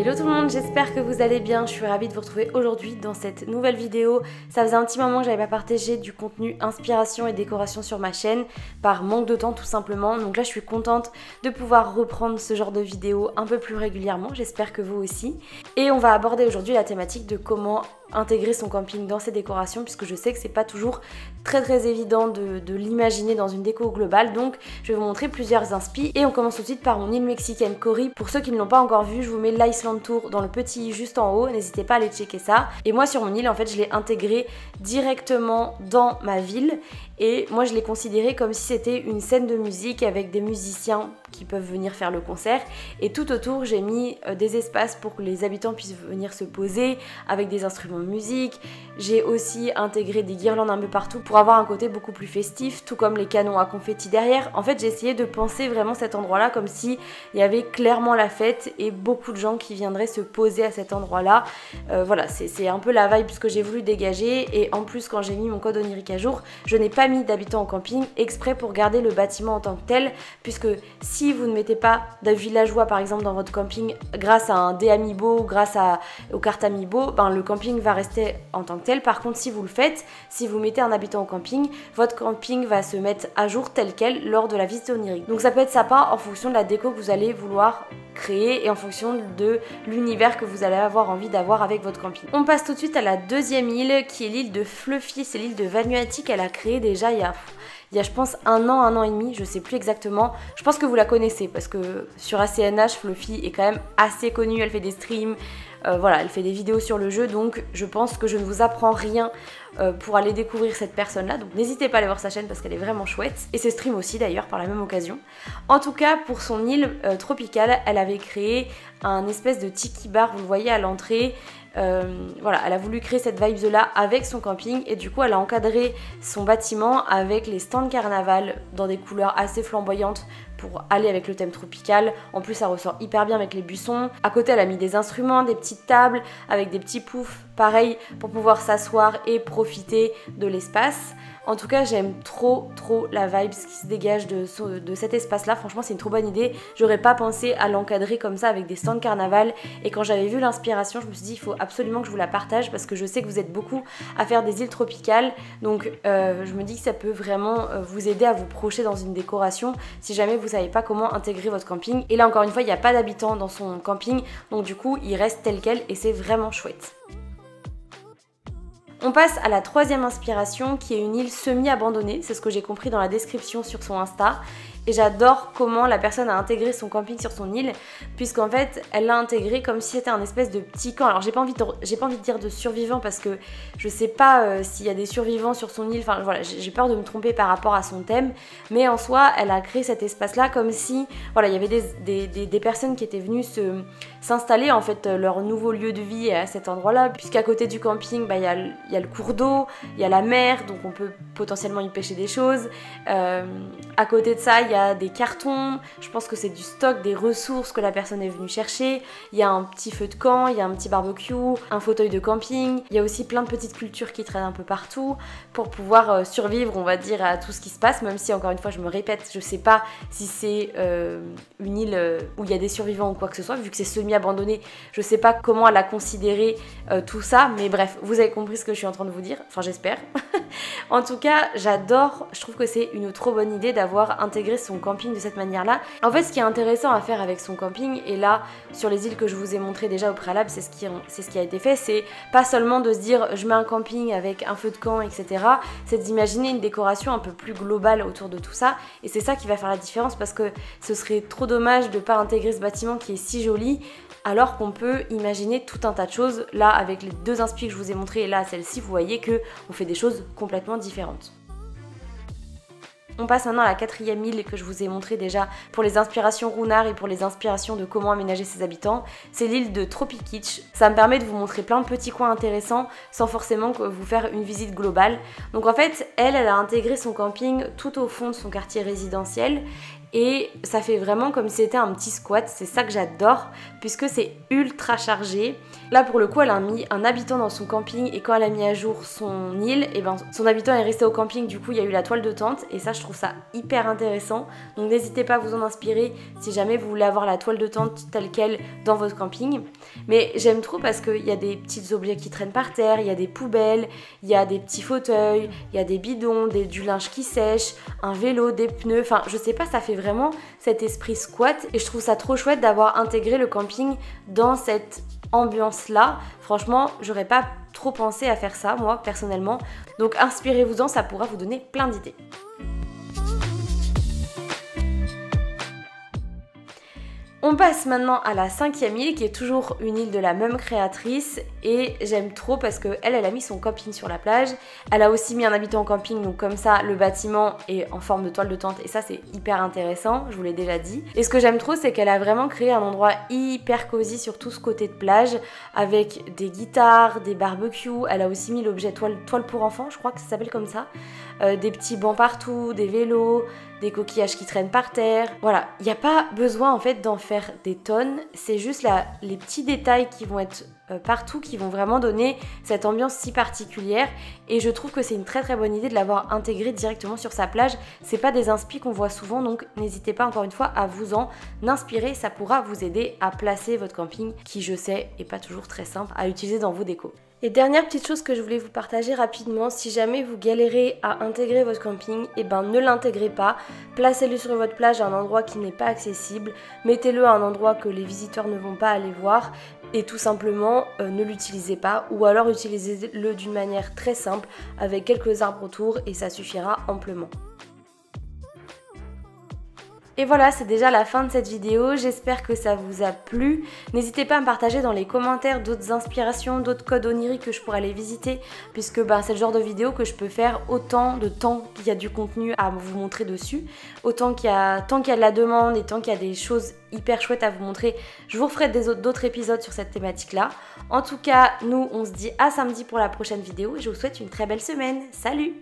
Hello tout le monde, j'espère que vous allez bien, je suis ravie de vous retrouver aujourd'hui dans cette nouvelle vidéo. Ça faisait un petit moment que j'avais pas partagé du contenu inspiration et décoration sur ma chaîne, par manque de temps tout simplement. Donc là je suis contente de pouvoir reprendre ce genre de vidéo un peu plus régulièrement, j'espère que vous aussi. Et on va aborder aujourd'hui la thématique de comment intégrer son camping dans ses décorations, puisque je sais que c'est pas toujours très évident de l'imaginer dans une déco globale. Donc je vais vous montrer plusieurs inspi et on commence tout de suite par mon île mexicaine Cori. Pour ceux qui ne l'ont pas encore vu, je vous mets l'Iceland Tour dans le petit i juste en haut, n'hésitez pas à aller checker ça. Et moi sur mon île en fait je l'ai intégré directement dans ma ville et moi je l'ai considéré comme si c'était une scène de musique avec des musiciens qui peuvent venir faire le concert, et tout autour j'ai mis des espaces pour que les habitants puissent venir se poser avec des instruments de musique. J'ai aussi intégré des guirlandes un peu partout pour avoir un côté beaucoup plus festif, tout comme les canons à confetti derrière. En fait j'ai essayé de penser vraiment cet endroit là comme si il y avait clairement la fête et beaucoup de gens qui viendraient se poser à cet endroit là. Voilà, c'est un peu la vibe que j'ai voulu dégager. Et en plus quand j'ai mis mon code onirique à jour, je n'ai pas mis d'habitants au camping exprès pour garder le bâtiment en tant que tel, puisque si vous ne mettez pas de villageois par exemple dans votre camping grâce à un dé amiibo ou grâce aux cartes amiibo, ben, le camping va rester en tant que tel. Par contre si vous le faites, si vous mettez un habitant au camping, votre camping va se mettre à jour tel quel lors de la visite onirique. Donc ça peut être sympa en fonction de la déco que vous allez vouloir créer et en fonction de l'univers que vous allez avoir envie d'avoir avec votre camping. On passe tout de suite à la deuxième île qui est l'île de Fluffy, c'est l'île de Vanuatu qu'elle a créée déjà il y a je pense un an et demi, je sais plus exactement. Je pense que vous la connaissez parce que sur ACNH, Fluffy est quand même assez connue, elle fait des streams, voilà, elle fait des vidéos sur le jeu, donc je pense que je ne vous apprends rien pour aller découvrir cette personne là, donc n'hésitez pas à aller voir sa chaîne parce qu'elle est vraiment chouette, et ses streams aussi d'ailleurs par la même occasion. En tout cas pour son île tropicale, elle avait créé un espèce de tiki bar, vous le voyez à l'entrée. Voilà, elle a voulu créer cette vibe là avec son camping, et du coup elle a encadré son bâtiment avec les stands carnaval dans des couleurs assez flamboyantes pour aller avec le thème tropical. En plus ça ressort hyper bien avec les buissons. À côté elle a mis des instruments, des petites tables avec des petits poufs, pareil pour pouvoir s'asseoir et profiter de l'espace. En tout cas j'aime trop la vibe qui se dégage de cet espace là, franchement c'est une trop bonne idée. J'aurais pas pensé à l'encadrer comme ça avec des stands carnaval, et quand j'avais vu l'inspiration je me suis dit il faut absolument que je vous la partage parce que je sais que vous êtes beaucoup à faire des îles tropicales, donc je me dis que ça peut vraiment vous aider à vous projeter dans une décoration si jamais vous savez pas comment intégrer votre camping. Et là encore une fois il n'y a pas d'habitants dans son camping, donc du coup il reste tel quel et c'est vraiment chouette. On passe à la troisième inspiration qui est une île semi-abandonnée, c'est ce que j'ai compris dans la description sur son Insta. Et j'adore comment la personne a intégré son camping sur son île, puisqu'en fait elle l'a intégré comme si c'était un espèce de petit camp. Alors j'ai pas envie de dire de survivants parce que je sais pas s'il y a des survivants sur son île, enfin voilà, j'ai peur de me tromper par rapport à son thème, mais en soi elle a créé cet espace là comme si voilà, il y avait des personnes qui étaient venues s'installer en fait leur nouveau lieu de vie à cet endroit là, puisqu'à côté du camping bah, y a le cours d'eau, il y a la mer, donc on peut potentiellement y pêcher des choses. À côté de ça il y a des cartons, je pense que c'est du stock, des ressources que la personne est venue chercher. Il y a un petit feu de camp, il y a un petit barbecue, un fauteuil de camping. Il y a aussi plein de petites cultures qui traînent un peu partout pour pouvoir survivre, on va dire, à tout ce qui se passe, même si encore une fois je me répète, je sais pas si c'est une île où il y a des survivants ou quoi que ce soit, vu que c'est semi-abandonné, je sais pas comment elle a considéré tout ça, mais bref, vous avez compris ce que je suis en train de vous dire, enfin j'espère. En tout cas, j'adore, je trouve que c'est une trop bonne idée d'avoir intégré son camping de cette manière là. En fait ce qui est intéressant à faire avec son camping, et là sur les îles que je vous ai montré déjà au préalable, c'est ce qui a été fait, c'est pas seulement de se dire je mets un camping avec un feu de camp etc, c'est d'imaginer une décoration un peu plus globale autour de tout ça, et c'est ça qui va faire la différence, parce que ce serait trop dommage de pas intégrer ce bâtiment qui est si joli alors qu'on peut imaginer tout un tas de choses. Là avec les deux inspi que je vous ai montré et là celle-ci, vous voyez que on fait des choses complètement différentes. On passe maintenant à la quatrième île que je vous ai montré déjà pour les inspirations runards et pour les inspirations de comment aménager ses habitants. C'est l'île de Tropikitch. Ça me permet de vous montrer plein de petits coins intéressants sans forcément vous faire une visite globale. Donc en fait, elle a intégré son camping tout au fond de son quartier résidentiel. et ça fait vraiment comme si c'était un petit squat. C'est ça que j'adore puisque c'est ultra chargé. Là pour le coup elle a mis un habitant dans son camping et quand elle a mis à jour son île, et ben son habitant est resté au camping, du coup il y a eu la toile de tente et ça je trouve ça hyper intéressant. Donc n'hésitez pas à vous en inspirer si jamais vous voulez avoir la toile de tente telle quelle dans votre camping. Mais j'aime trop parce qu'il y a des petits objets qui traînent par terre, il y a des poubelles, il y a des petits fauteuils, il y a des bidons, du linge qui sèche, un vélo, des pneus, enfin je sais pas, ça fait vraiment cet esprit squat et je trouve ça trop chouette d'avoir intégré le camping dans cette ambiance là. Franchement j'aurais pas trop pensé à faire ça moi personnellement, donc inspirez-vous-en, ça pourra vous donner plein d'idées. On passe maintenant à la 5e île qui est toujours une île de la même créatrice et j'aime trop parce qu'elle a mis son camping sur la plage. Elle a aussi mis un habitant en camping, donc comme ça le bâtiment est en forme de toile de tente et ça c'est hyper intéressant, je vous l'ai déjà dit. Et ce que j'aime trop c'est qu'elle a vraiment créé un endroit hyper cosy sur tout ce côté de plage avec des guitares, des barbecues. Elle a aussi mis l'objet toile pour enfants, je crois que ça s'appelle comme ça. Des petits bancs partout, des vélos, des coquillages qui traînent par terre. Voilà, il n'y a pas besoin en fait d'en faire des tonnes, c'est juste les petits détails qui vont être partout qui vont vraiment donner cette ambiance si particulière et je trouve que c'est une très très bonne idée de l'avoir intégré directement sur sa plage. C'est pas des inspi qu'on voit souvent, donc n'hésitez pas encore une fois à vous en inspirer, ça pourra vous aider à placer votre camping qui je sais est pas toujours très simple à utiliser dans vos décos. Et dernière petite chose que je voulais vous partager rapidement, si jamais vous galérez à intégrer votre camping, et ben ne l'intégrez pas, placez-le sur votre plage à un endroit qui n'est pas accessible, mettez-le à un endroit que les visiteurs ne vont pas aller voir et tout simplement ne l'utilisez pas ou alors utilisez-le d'une manière très simple avec quelques arbres autour et ça suffira amplement. Et voilà, c'est déjà la fin de cette vidéo, j'espère que ça vous a plu. N'hésitez pas à me partager dans les commentaires d'autres inspirations, d'autres codes oniriques que je pourrais aller visiter, puisque c'est le genre de vidéo que je peux faire autant de temps qu'il y a du contenu à vous montrer dessus, tant qu'il y a de la demande et tant qu'il y a des choses hyper chouettes à vous montrer, je vous referai d'autres épisodes sur cette thématique-là. En tout cas, nous, on se dit à samedi pour la prochaine vidéo et je vous souhaite une très belle semaine. Salut!